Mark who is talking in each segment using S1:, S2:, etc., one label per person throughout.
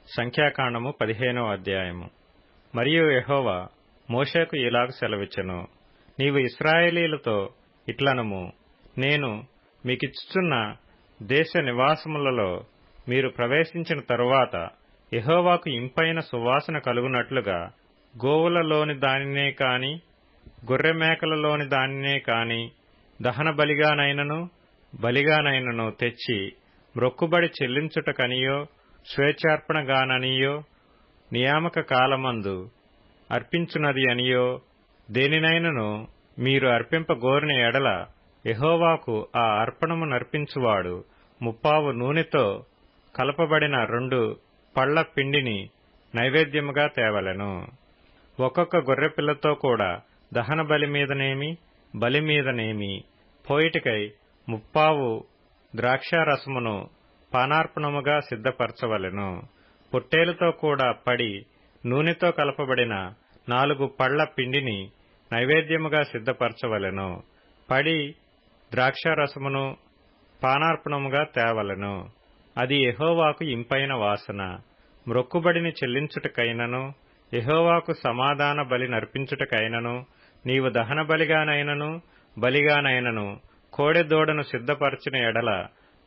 S1: సంఖ్యాకాండము 15వ అధ్యాయము. మరియు యెహోవా మోషేకు ఇలాగు సెలవిచ్చెను, నీవు ఇశ్రాయేలీయులతో ఇట్లనుము, నేను మీకిచ్చుచున్న దేశ నివాసములలో మీరు ప్రవేశించిన తరువాత యెహోవాకు ఇంపైన సువాసన కలుగునట్లుగా గోవులలోని దానినే కాని గొర్రెమేకలలోని దానినే కాని దహన బలిగానైనను బలిగానైనను తెచ్చి మ్రొక్కుబడి చెల్లించుటకనియో స్వేచ్ఛార్పణగాననియో నియామక కాలమందు అర్పించునది అనియో దేనినైనను మీరు అర్పింపగోరిన ఎడల యెహోవాకు ఆ అర్పణము నర్పించువాడు 30 నూనెతో కలపబడిన 2 పళ్ల పిండిని నైవేద్యముగా తేవలెను. ఒక్కొక్క గొర్రెపిల్లతో కూడా దహన బలి మీదనేమి బలి మీదనేమి పోయిటికై 30 ద్రాక్షారసమును పానార్పణముగా సిద్ధపరచవలెను. పొట్టేలుతో కూడా పడి నూనెతో కలపబడిన 4 పళ్ల పిండిని నైవేద్యముగా సిద్ధపరచవలెను. పడి ద్రాక్షారసమును పానార్పణముగా తేవలెను. అది యెహోవాకు ఇంపైన వాసన. మ్రొక్కుబడిని చెల్లించుటకైనను యెహోవాకు సమాధాన బలి నర్పించుటకైనను నీవు దహన బలిగానైనను బలిగానైనను కోడెదూడను సిద్ధపరచిన ఎడల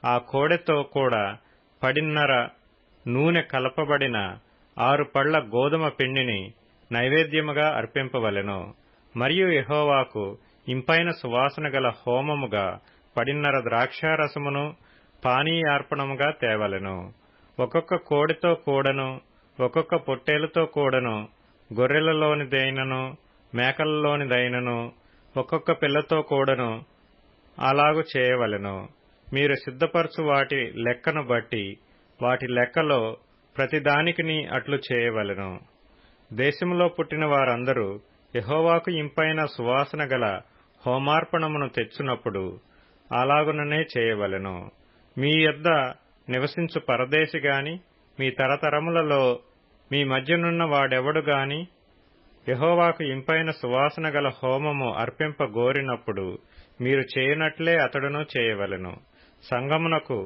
S1: ఆ కోడెతో కూడా 10 నూనె కలపబడిన 6 పళ్ల గోదుమ పిండిని నైవేద్యముగా అర్పింపవలెను. మరియు యెహోవాకు ఇంపైన సువాసన గల హోమముగా 10 ద్రాక్షారసమును పానీయార్పణముగా తేవలెను. ఒక్కొక్క కోడెతో కూడను ఒక్కొక్క పొట్టేలుతో కూడను గొర్రెలలోనిదైనను మేకలలోనిదైనను ఒక్కొక్క పిల్లతో కూడను అలాగు చేయవలెను. మీరు సిద్ధపరచు వాటి లెక్కను బట్టి వాటి లెక్కలో ప్రతిదానికిని అట్లు చేయవలెను. దేశములో పుట్టిన వారందరూ యెహోవాకు ఇంపైన సువాసన గల హోమార్పణమును తెచ్చునప్పుడు అలాగుననే చేయవలెను. మీ యొద్ద నివసించు పరదేశి గాని మీ తరతరములలో మీ మధ్యనున్న వాడెవడు గాని యెహోవాకు ఇంపైన సువాసన గల హోమము అర్పింపగోరినప్పుడు మీరు చేయనట్లే అతడును చేయవలెను. సంగమునకు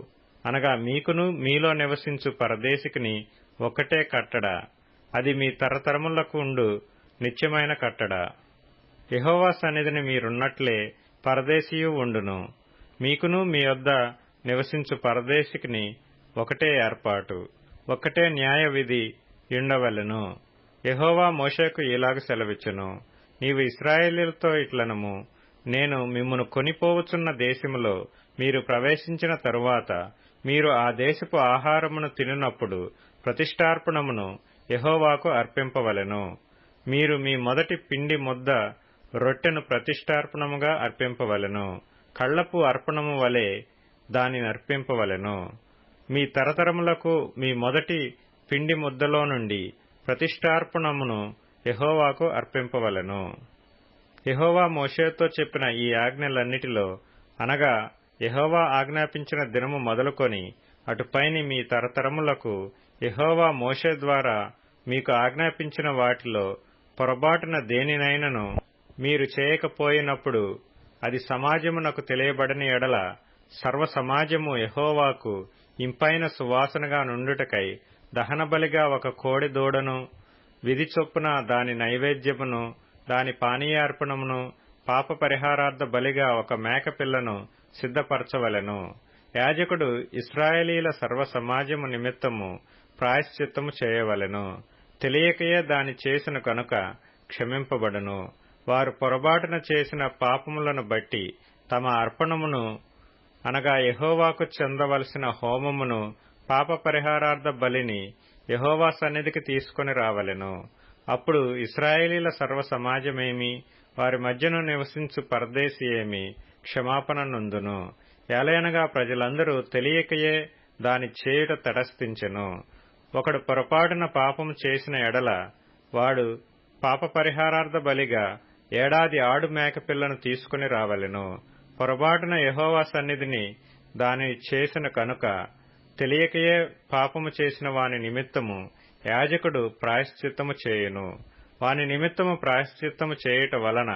S1: అనగా మీకును మీలో నివసించు పరదేశికిని ఒక్కటే కట్టడ, అది మీ తరతరములకు ఉండు నిత్యమైన కట్టడ. యెహోవా సన్నిధిని మీరున్నట్లే పరదేశియు ఉండును. మీకును మీ యొద్ద నివసించు పరదేశికిని ఒకటే ఏర్పాటు, ఒక్కటే న్యాయ విధి యుండవలెను. యెహోవా మోషేకు ఇలాగు సెలవిచ్చెను, నీవు ఇశ్రాయేలీయులతో ఇట్లనుము, నేను మిమ్మును కొనిపోవుచున్న దేశములో మీరు ప్రవేశించిన తరువాత మీరు ఆ దేశపు ఆహారమును తినునప్పుడు ప్రతిష్ఠార్పణమును యెహోవాకు అర్పింపవలెను. మీరు మీ మొదటి పిండి ముద్ద రొట్టెను ప్రతిష్ఠార్పణముగా అర్పింపవలెను. కళ్లపు అర్పణము వలె దానిని అర్పింపవలెను. మీ తరతరములకు మీ మొదటి పిండి ముద్దలో నుండి ప్రతిష్ఠార్పణమును యెహోవాకు అర్పింపవలెను. యెహోవా మోషేతో చెప్పిన ఈ ఆజ్ఞలన్నిటిలో అనగా యెహోవా ఆజ్ఞాపించిన దినము మొదలుకొని అటుపైని మీ తరతరములకు యెహోవా మోషే ద్వారా మీకు ఆజ్ఞాపించిన వాటిలో పొరబాటున దేనినైనను మీరు చేయకపోయినప్పుడు అది సమాజమునకు తెలియబడని ఎడల సర్వ సమాజము యెహోవాకు ఇంపైన సువాసనగా నుండుటకై దహనబలిగా ఒక కోడె దూడను విధి చొప్పున దాని నైవేద్యమును దాని పానీయార్పణమును పాప పరిహారార్థ బలిగా ఒక మేకపిల్లను సిద్ధపరచవలెను. యాజకుడు ఇశ్రాయేలీల సర్వ సమాజము నిమిత్తము ప్రాయశ్చిత్తము చేయవలెను. తెలియకయే దాని చేసిన కనుక క్షమింపబడును. వారు పొరబాటున చేసిన పాపములను బట్టి తమ అర్పణమును అనగా యెహోవాకు చెందవలసిన హోమమును పాప పరిహారార్థ బలిని యెహోవా సన్నిధికి తీసుకొని రావలెను. అప్పుడు ఇశ్రాయేలీల సర్వ సమాజమేమి వారి మధ్యను నివసించు పరదేశి ఏమి క్షమాపణ నొందును. ఏలయనగా ప్రజలందరూ తెలియకయే దాని చేయుట తటస్థించెను. ఒకడు పొరపాటున పాపము చేసిన ఎడల వాడు పాప పరిహారార్థ బలిగా ఏడాది ఆడు మేకపిల్లను తీసుకుని రావలెను. పొరపాటున యెహోవా సన్నిధిని దానిని చేసిన కనుక తెలియకయే పాపము చేసిన వాని నిమిత్తము యాజకుడు ప్రాయశ్చిత్తము చేయును. వాని నిమిత్తము ప్రాయశ్చిత్తము చేయుట వలన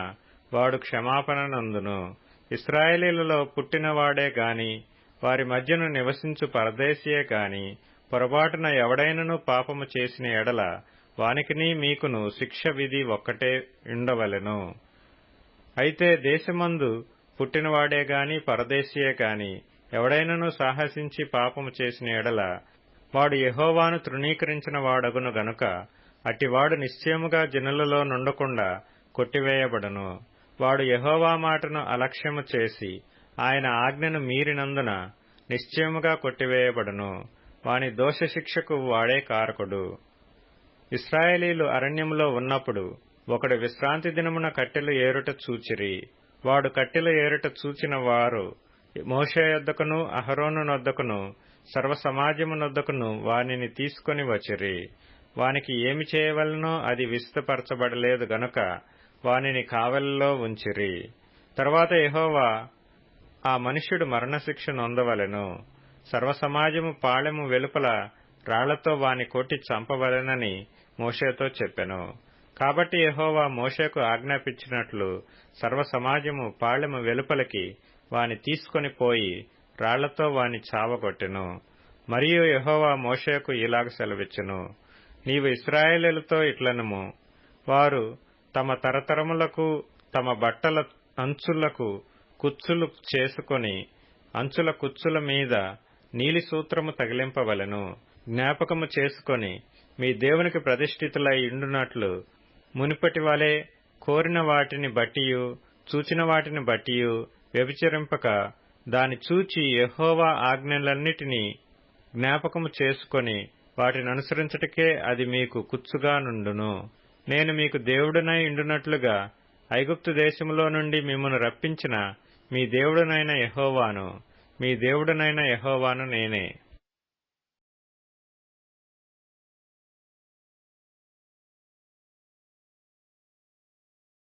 S1: వాడు క్షమాపణ నందును. ఇశ్రాయేలీలలో పుట్టినవాడే గాని వారి మధ్యను నివసించు పరదేశియే గాని పొరపాటున ఎవడైనను పాపము చేసిన ఎడల వానికిని మీకును శిక్ష విధి ఒక్కటే ఉండవలెను. అయితే దేశమందు పుట్టినవాడే గాని పరదేశీయే గాని ఎవడైనను సాహసించి పాపము చేసిన ఎడల వాడు యెహోవాను తృణీకరించిన వాడగును గనుక అట్టివాడు నిశ్చయముగా జనులలో నుండకుండా కొట్టివేయబడును. వాడు యెహోవా మాటను అలక్ష్యము చేసి ఆయన ఆజ్ఞను మీరినందున నిశ్చయముగా కొట్టివేయబడును. వాని దోషశిక్షకు వాడే కారకుడు. ఇశ్రాయేలీలు అరణ్యములో ఉన్నప్పుడు ఒకడు విశ్రాంతి దినమున కట్టెలు ఏరుట చూచిరి. వాడు కట్టెలు ఏరుట చూచిన వారు మోషే యొద్దకును అహరోను నొద్దకును సర్వసమాజము నొద్దకును వానిని తీసుకొని వచ్చిరి. వానికి ఏమి చేయవలనో అది విస్తపరచబడలేదు గనుక వానిని కావలిలో ఉంచిరి. తరువాత యెహోవా ఆ మనుష్యుడు మరణశిక్ష నొందవలెను. సర్వసమాజము పాళెము వెలుపల రాళ్లతో వాని కొట్టి చంపవలెనని మోషేతో చెప్పెను. కాబట్టి యెహోవా మోషేకు ఆజ్ఞాపించినట్లు సర్వసమాజము పాళెము వెలుపలికి వాని తీసుకొని పోయి రాళ్లతో వాని చావగొట్టెను. మరియు యెహోవా మోషేకు ఇలాగ సెలవిచ్చెను, నీవు ఇశ్రాయేలీయులతో ఇట్లనుము, వారు తమ తరతరములకు తమ బట్టల అంచులకు కుచ్చులు చేసుకొని అంచుల కుచ్చుల మీద నీలి సూత్రము తగిలింపవలెను. జ్ఞాపకము చేసుకొని మీ దేవునికి ప్రతిష్ఠితులై ఉండునట్లు మునుపటి వలె కోరిన వాటిని బట్టియు చూచిన వాటిని బట్టియు వ్యభిచరింపక దాని చూచి యెహోవా ఆజ్ఞలన్నిటినీ జ్ఞాపకము చేసుకొని వాటిని అనుసరించుటకే అది మీకు కుచ్చుగా నుండును. నేను మీకు దేవుడనై ఉండునట్లుగా ఐగుప్తు దేశములో నుండి మిమ్మును రప్పించిన మీ దేవుడనైన యెహోవాను నేనే.